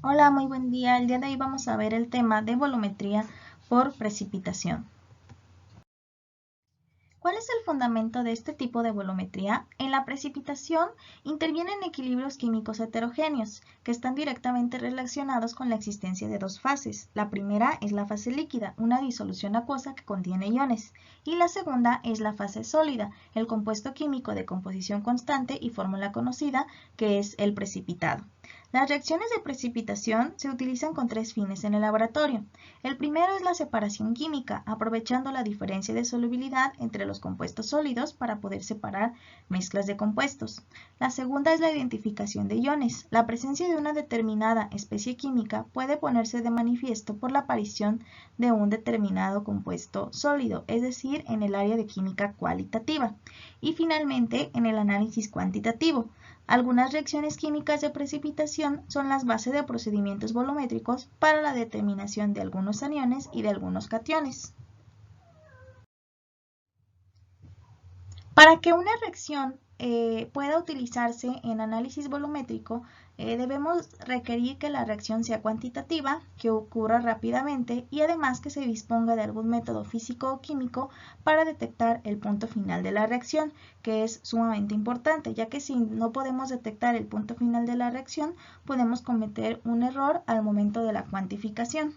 Hola, muy buen día. El día de hoy vamos a ver el tema de volumetría por precipitación. ¿Cuál es el fundamento de este tipo de volumetría? En la precipitación intervienen equilibrios químicos heterogéneos que están directamente relacionados con la existencia de dos fases. La primera es la fase líquida, una disolución acuosa que contiene iones, y la segunda es la fase sólida, el compuesto químico de composición constante y fórmula conocida que es el precipitado. Las reacciones de precipitación se utilizan con tres fines en el laboratorio. El primero es la separación química, aprovechando la diferencia de solubilidad entre los compuestos sólidos para poder separar mezclas de compuestos. La segunda es la identificación de iones. La presencia de una determinada especie química puede ponerse de manifiesto por la aparición de un determinado compuesto sólido, es decir, en el área de química cualitativa. Y finalmente, en el análisis cuantitativo. Algunas reacciones químicas de precipitación son las bases de procedimientos volumétricos para la determinación de algunos aniones y de algunos cationes. Para que una reacción pueda utilizarse en análisis volumétrico, debemos requerir que la reacción sea cuantitativa, que ocurra rápidamente y además que se disponga de algún método físico o químico para detectar el punto final de la reacción, que es sumamente importante, ya que si no podemos detectar el punto final de la reacción, podemos cometer un error al momento de la cuantificación.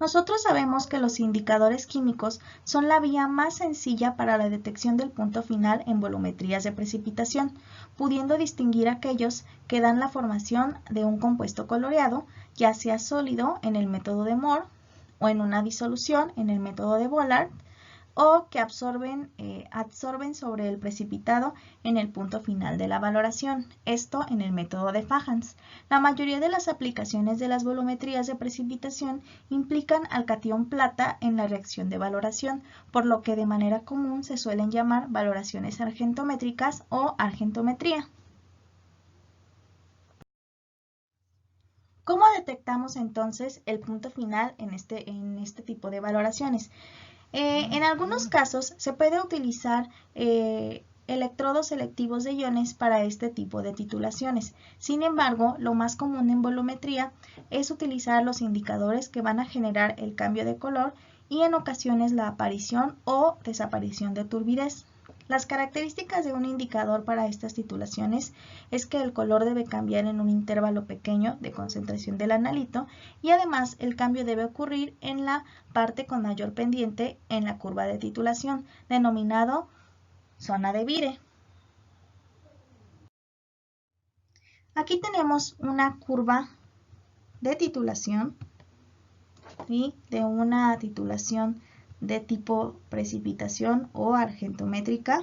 Nosotros sabemos que los indicadores químicos son la vía más sencilla para la detección del punto final en volumetrías de precipitación, pudiendo distinguir aquellos que dan la formación de un compuesto coloreado, ya sea sólido en el método de Moore o en una disolución en el método de Vollard, o que absorben sobre el precipitado en el punto final de la valoración, esto en el método de Fajans. La mayoría de las aplicaciones de las volumetrías de precipitación implican al catión plata en la reacción de valoración, por lo que de manera común se suelen llamar valoraciones argentométricas o argentometría. ¿Cómo detectamos entonces el punto final en este tipo de valoraciones? En algunos casos se puede utilizar electrodos selectivos de iones para este tipo de titulaciones. Sin embargo, lo más común en volumetría es utilizar los indicadores que van a generar el cambio de color y en ocasiones la aparición o desaparición de turbidez. Las características de un indicador para estas titulaciones es que el color debe cambiar en un intervalo pequeño de concentración del analito y además el cambio debe ocurrir en la parte con mayor pendiente en la curva de titulación, denominado zona de Vire. Aquí tenemos una curva de titulación y de una titulación de tipo precipitación o argentométrica.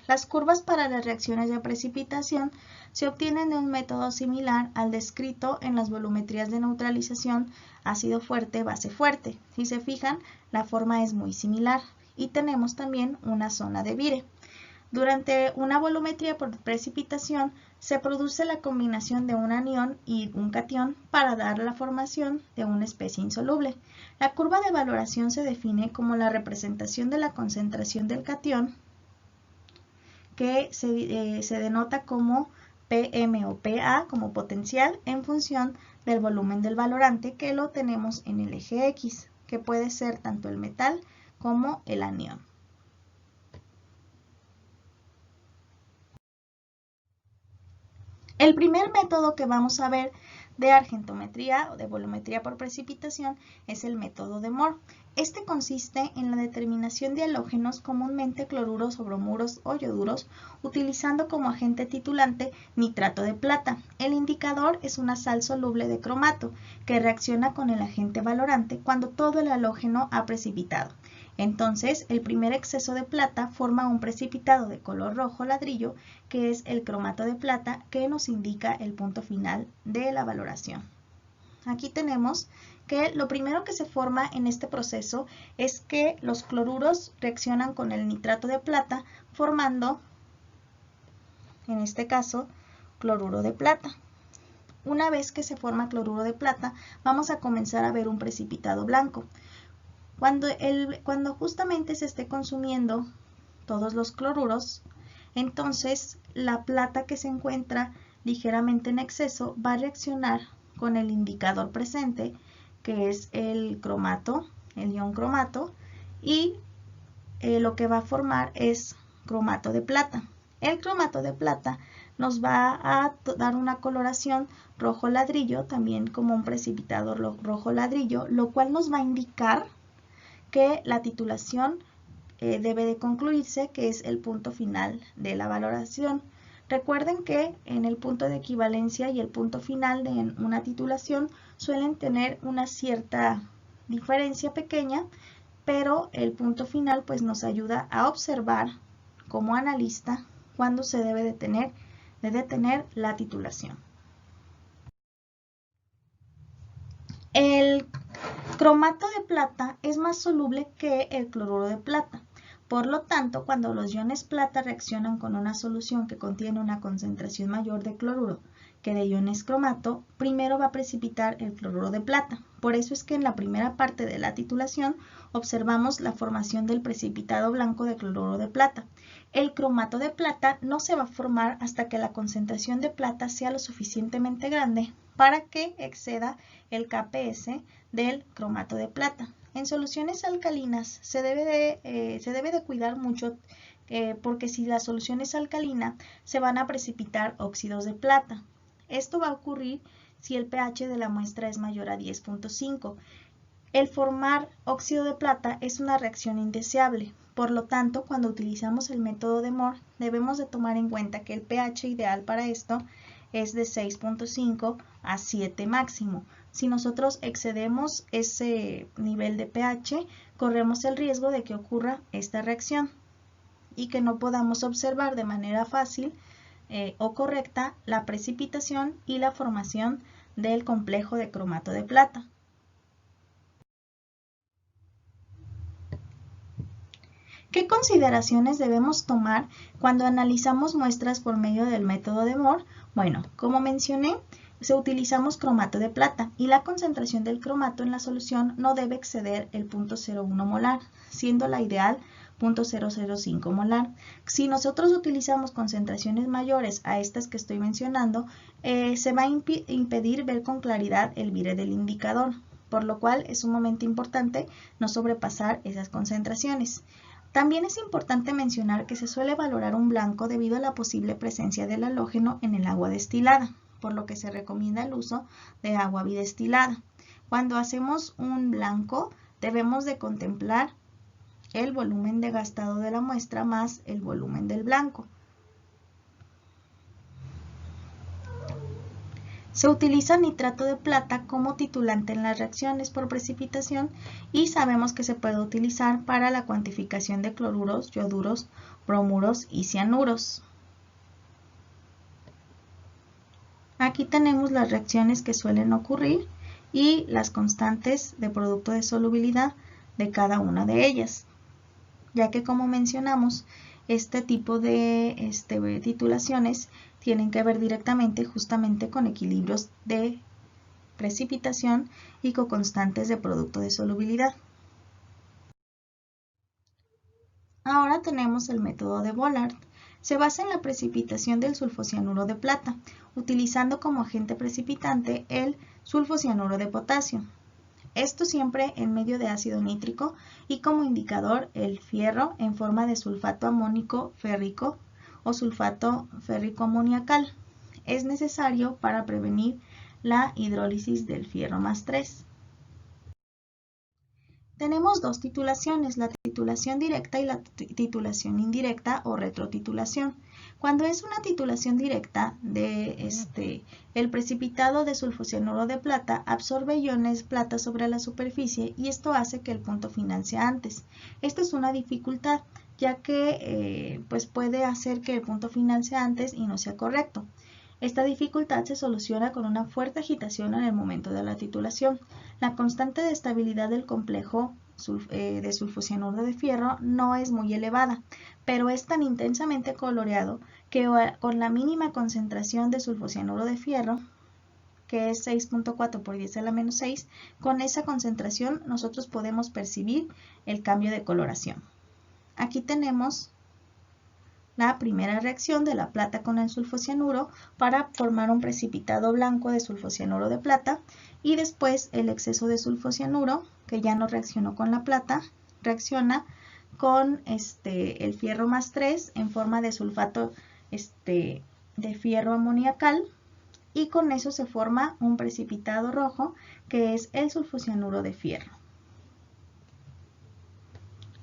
Las curvas para las reacciones de precipitación se obtienen de un método similar al descrito en las volumetrías de neutralización ácido fuerte, base fuerte. Si se fijan, la forma es muy similar y tenemos también una zona de Vire. Durante una volumetría por precipitación se produce la combinación de un anión y un catión para dar la formación de una especie insoluble. La curva de valoración se define como la representación de la concentración del catión que se denota como PM o PA como potencial en función del volumen del valorante que lo tenemos en el eje X, que puede ser tanto el metal como el anión. El primer método que vamos a ver de argentometría o de volumetría por precipitación es el método de Moore. Este consiste en la determinación de halógenos, comúnmente cloruros o bromuros o ioduros, utilizando como agente titulante nitrato de plata. El indicador es una sal soluble de cromato que reacciona con el agente valorante cuando todo el halógeno ha precipitado. Entonces, el primer exceso de plata forma un precipitado de color rojo ladrillo, que es el cromato de plata, que nos indica el punto final de la valoración. Aquí tenemos que lo primero que se forma en este proceso es que los cloruros reaccionan con el nitrato de plata, formando, en este caso, cloruro de plata. Una vez que se forma cloruro de plata, vamos a comenzar a ver un precipitado blanco. Cuando justamente se esté consumiendo todos los cloruros, entonces la plata que se encuentra ligeramente en exceso, va a reaccionar con el indicador presente, que es el cromato, el ion cromato, y lo que va a formar es cromato de plata. El cromato de plata nos va a dar una coloración rojo ladrillo, también como un precipitado rojo ladrillo, lo cual nos va a indicar que la titulación debe de concluirse, que es el punto final de la valoración. Recuerden que en el punto de equivalencia y el punto final de una titulación suelen tener una cierta diferencia pequeña, pero el punto final pues nos ayuda a observar como analista cuándo se debe detener la titulación. El cromato de plata es más soluble que el cloruro de plata. Por lo tanto, cuando los iones plata reaccionan con una solución que contiene una concentración mayor de cloruro que de iones cromato, primero va a precipitar el cloruro de plata. Por eso es que en la primera parte de la titulación observamos la formación del precipitado blanco de cloruro de plata. El cromato de plata no se va a formar hasta que la concentración de plata sea lo suficientemente grande para que exceda el Kps del cromato de plata. En soluciones alcalinas se debe de cuidar mucho porque si la solución es alcalina se van a precipitar óxidos de plata. Esto va a ocurrir si el pH de la muestra es mayor a 10.5. El formar óxido de plata es una reacción indeseable. Por lo tanto, cuando utilizamos el método de Moore, debemos de tomar en cuenta que el pH ideal para esto es de 6.5 a 7 máximo. Si nosotros excedemos ese nivel de pH, corremos el riesgo de que ocurra esta reacción y que no podamos observar de manera fácil o correcta la precipitación y la formación del complejo de cromato de plata. ¿Qué consideraciones debemos tomar cuando analizamos muestras por medio del método de Moore? Bueno, como mencioné, utilizamos cromato de plata y la concentración del cromato en la solución no debe exceder el 0.01 molar, siendo la ideal 0.005 molar. Si nosotros utilizamos concentraciones mayores a estas que estoy mencionando, se va a impedir ver con claridad el vire del indicador, por lo cual es sumamente importante no sobrepasar esas concentraciones. También es importante mencionar que se suele valorar un blanco debido a la posible presencia del halógeno en el agua destilada, por lo que se recomienda el uso de agua bidestilada. Cuando hacemos un blanco, debemos de contemplar el volumen de gastado de la muestra más el volumen del blanco. Se utiliza nitrato de plata como titulante en las reacciones por precipitación y sabemos que se puede utilizar para la cuantificación de cloruros, yoduros, bromuros y cianuros. Aquí tenemos las reacciones que suelen ocurrir y las constantes de producto de solubilidad de cada una de ellas, ya que como mencionamos, este tipo de titulaciones tienen que ver directamente justamente con equilibrios de precipitación y con constantes de producto de solubilidad. Ahora tenemos el método de Vollard. Se basa en la precipitación del sulfocianuro de plata, utilizando como agente precipitante el sulfocianuro de potasio. Esto siempre en medio de ácido nítrico y como indicador el fierro en forma de sulfato amónico férrico o sulfato férrico amoniacal. Es necesario para prevenir la hidrólisis del fierro más 3. Tenemos dos titulaciones, la titulación directa y la titulación indirecta o retrotitulación. Cuando es una titulación directa el precipitado de sulfocianuro de plata absorbe iones plata sobre la superficie y esto hace que el punto final sea antes. Esta es una dificultad ya que pues puede hacer que el punto final sea antes y no sea correcto. Esta dificultad se soluciona con una fuerte agitación en el momento de la titulación. La constante de estabilidad del complejo de sulfocianuro de fierro no es muy elevada, pero es tan intensamente coloreado que con la mínima concentración de sulfocianuro de fierro, que es 6.4 por 10 a la menos 6, con esa concentración nosotros podemos percibir el cambio de coloración. Aquí tenemos la primera reacción de la plata con el sulfocianuro para formar un precipitado blanco de sulfocianuro de plata, y después el exceso de sulfocianuro, que ya no reaccionó con la plata, reacciona con el fierro más 3 en forma de sulfato de fierro amoniacal, y con eso se forma un precipitado rojo que es el sulfocianuro de fierro.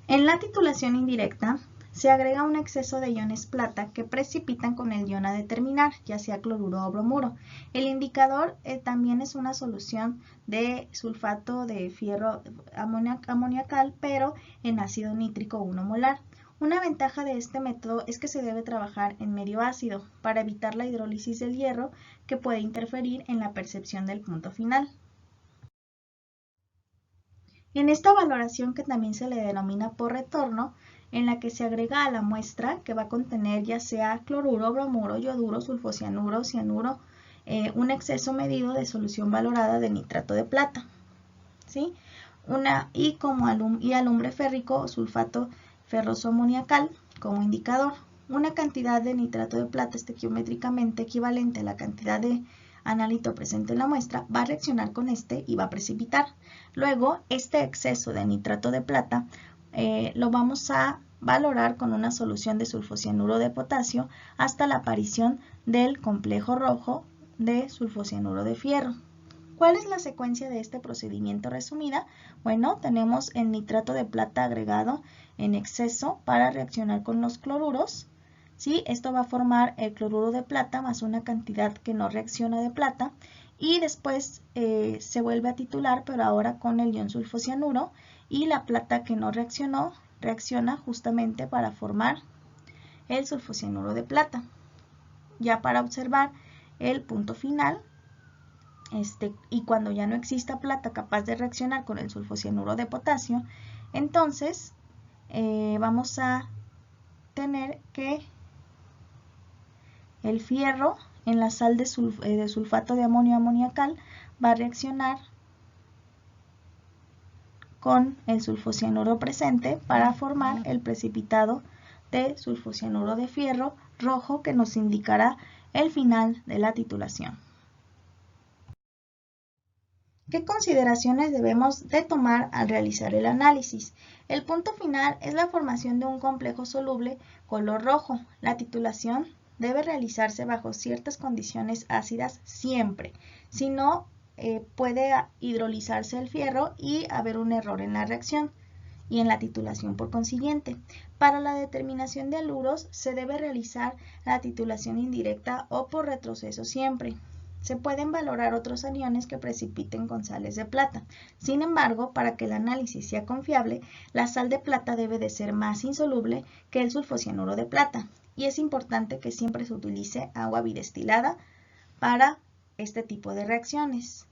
En la titulación indirecta se agrega un exceso de iones plata que precipitan con el ion a determinar, ya sea cloruro o bromuro. El indicador también es una solución de sulfato de fierro amoniacal, pero en ácido nítrico 1 molar. Una ventaja de este método es que se debe trabajar en medio ácido para evitar la hidrólisis del hierro, que puede interferir en la percepción del punto final. En esta valoración, que también se le denomina por retorno, en la que se agrega a la muestra, que va a contener ya sea cloruro, bromuro, yoduro, sulfocianuro, cianuro, un exceso medido de solución valorada de nitrato de plata, ¿sí? Y alumbre férrico o sulfato ferroso amoniacal como indicador. Una cantidad de nitrato de plata estequiométricamente equivalente a la cantidad de analito presente en la muestra va a reaccionar con este y va a precipitar. Luego, este exceso de nitrato de plata lo vamos a valorar con una solución de sulfocianuro de potasio hasta la aparición del complejo rojo de sulfocianuro de fierro. ¿Cuál es la secuencia de este procedimiento resumida? Bueno, tenemos el nitrato de plata agregado en exceso para reaccionar con los cloruros. ¿Sí? Esto va a formar el cloruro de plata más una cantidad que no reacciona de plata, y después se vuelve a titular, pero ahora con el ion sulfocianuro, y la plata que no reaccionó reacciona justamente para formar el sulfocianuro de plata. Ya para observar el punto final, y cuando ya no exista plata capaz de reaccionar con el sulfocianuro de potasio, entonces vamos a tener que el fierro en la sal de sulfato de amonio amoniacal va a reaccionar con el sulfocianuro presente para formar el precipitado de sulfocianuro de fierro rojo, que nos indicará el final de la titulación. ¿Qué consideraciones debemos de tomar al realizar el análisis? El punto final es la formación de un complejo soluble color rojo. La titulación debe realizarse bajo ciertas condiciones ácidas siempre, si no puede hidrolizarse el fierro y haber un error en la reacción y en la titulación por consiguiente. Para la determinación de haluros se debe realizar la titulación indirecta o por retroceso siempre. Se pueden valorar otros aniones que precipiten con sales de plata. Sin embargo, para que el análisis sea confiable, la sal de plata debe de ser más insoluble que el sulfocianuro de plata, y es importante que siempre se utilice agua bidestilada para este tipo de reacciones.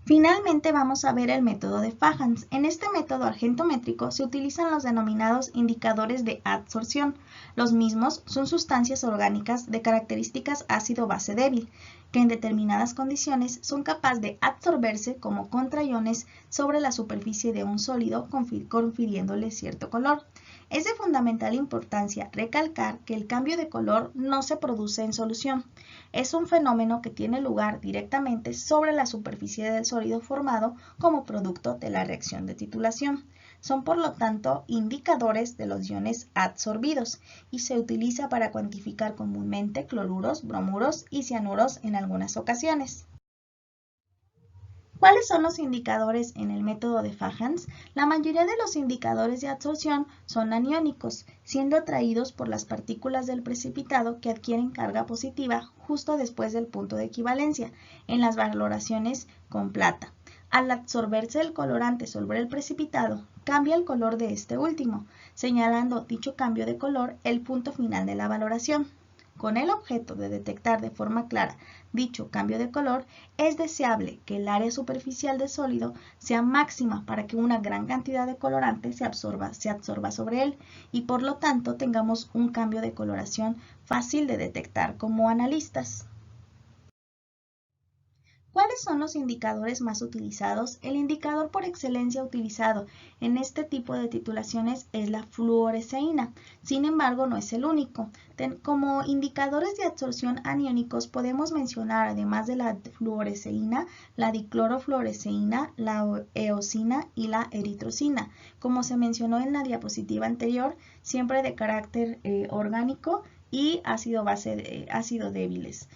Finalmente vamos a ver el método de Fajans. En este método argentométrico se utilizan los denominados indicadores de adsorción. Los mismos son sustancias orgánicas de características ácido-base débil, que en determinadas condiciones son capaces de absorberse como contraiones sobre la superficie de un sólido, confiriéndole cierto color. Es de fundamental importancia recalcar que el cambio de color no se produce en solución. Es un fenómeno que tiene lugar directamente sobre la superficie del sólido formado como producto de la reacción de titulación. Son por lo tanto indicadores de los iones adsorbidos y se utiliza para cuantificar comúnmente cloruros, bromuros y cianuros en algunas ocasiones. ¿Cuáles son los indicadores en el método de Fajans? La mayoría de los indicadores de adsorción son aniónicos, siendo atraídos por las partículas del precipitado que adquieren carga positiva justo después del punto de equivalencia, en las valoraciones con plata. Al absorberse el colorante sobre el precipitado, cambia el color de este último, señalando dicho cambio de color el punto final de la valoración. Con el objeto de detectar de forma clara dicho cambio de color, es deseable que el área superficial del sólido sea máxima para que una gran cantidad de colorante se absorba sobre él y por lo tanto tengamos un cambio de coloración fácil de detectar como analistas. ¿Cuáles son los indicadores más utilizados? El indicador por excelencia utilizado en este tipo de titulaciones es la fluoresceína. Sin embargo, no es el único. Como indicadores de absorción aniónicos podemos mencionar, además de la fluoresceína, la diclorofluoresceína, la eosina y la eritrocina. Como se mencionó en la diapositiva anterior, siempre de carácter orgánico y ácido débiles.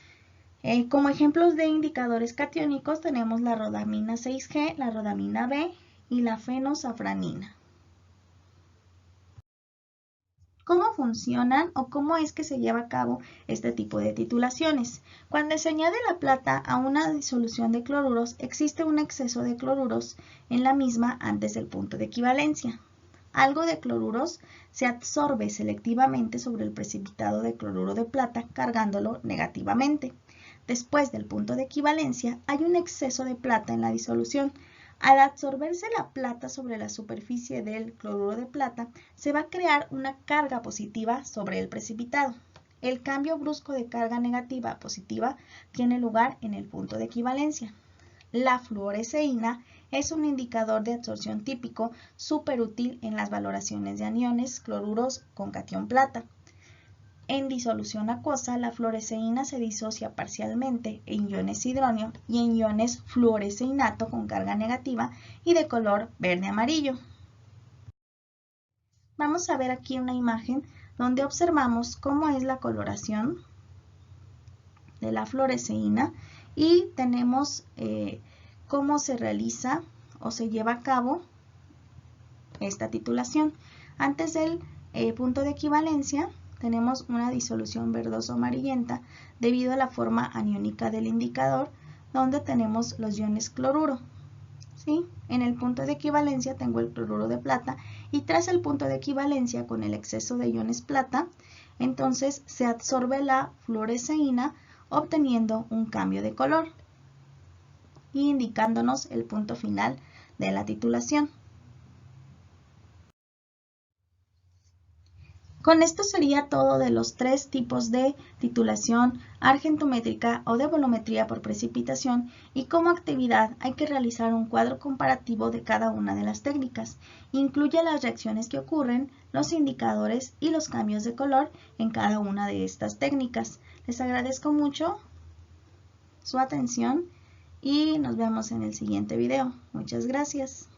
Como ejemplos de indicadores catiónicos tenemos la rodamina 6G, la rodamina B y la fenosafranina. ¿Cómo funcionan o cómo es que se lleva a cabo este tipo de titulaciones? Cuando se añade la plata a una disolución de cloruros, existe un exceso de cloruros en la misma antes del punto de equivalencia. Algo de cloruros se absorbe selectivamente sobre el precipitado de cloruro de plata, cargándolo negativamente. Después del punto de equivalencia, hay un exceso de plata en la disolución. Al absorberse la plata sobre la superficie del cloruro de plata, se va a crear una carga positiva sobre el precipitado. El cambio brusco de carga negativa a positiva tiene lugar en el punto de equivalencia. La fluoresceína es un indicador de absorción típico súper útil en las valoraciones de aniones cloruros con catión plata. En disolución acuosa, la fluoresceína se disocia parcialmente en iones hidróneo y en iones fluoresceinato con carga negativa y de color verde-amarillo. Vamos a ver aquí una imagen donde observamos cómo es la coloración de la fluoresceína y tenemos cómo se realiza o se lleva a cabo esta titulación. Antes del punto de equivalencia, tenemos una disolución verdoso-amarillenta debido a la forma aniónica del indicador, donde tenemos los iones cloruro. ¿Sí? En el punto de equivalencia tengo el cloruro de plata y tras el punto de equivalencia con el exceso de iones plata, entonces se absorbe la fluoresceína obteniendo un cambio de color y indicándonos el punto final de la titulación. Con esto sería todo de los tres tipos de titulación argentométrica o de volumetría por precipitación y como actividad hay que realizar un cuadro comparativo de cada una de las técnicas. Incluye las reacciones que ocurren, los indicadores y los cambios de color en cada una de estas técnicas. Les agradezco mucho su atención y nos vemos en el siguiente video. Muchas gracias.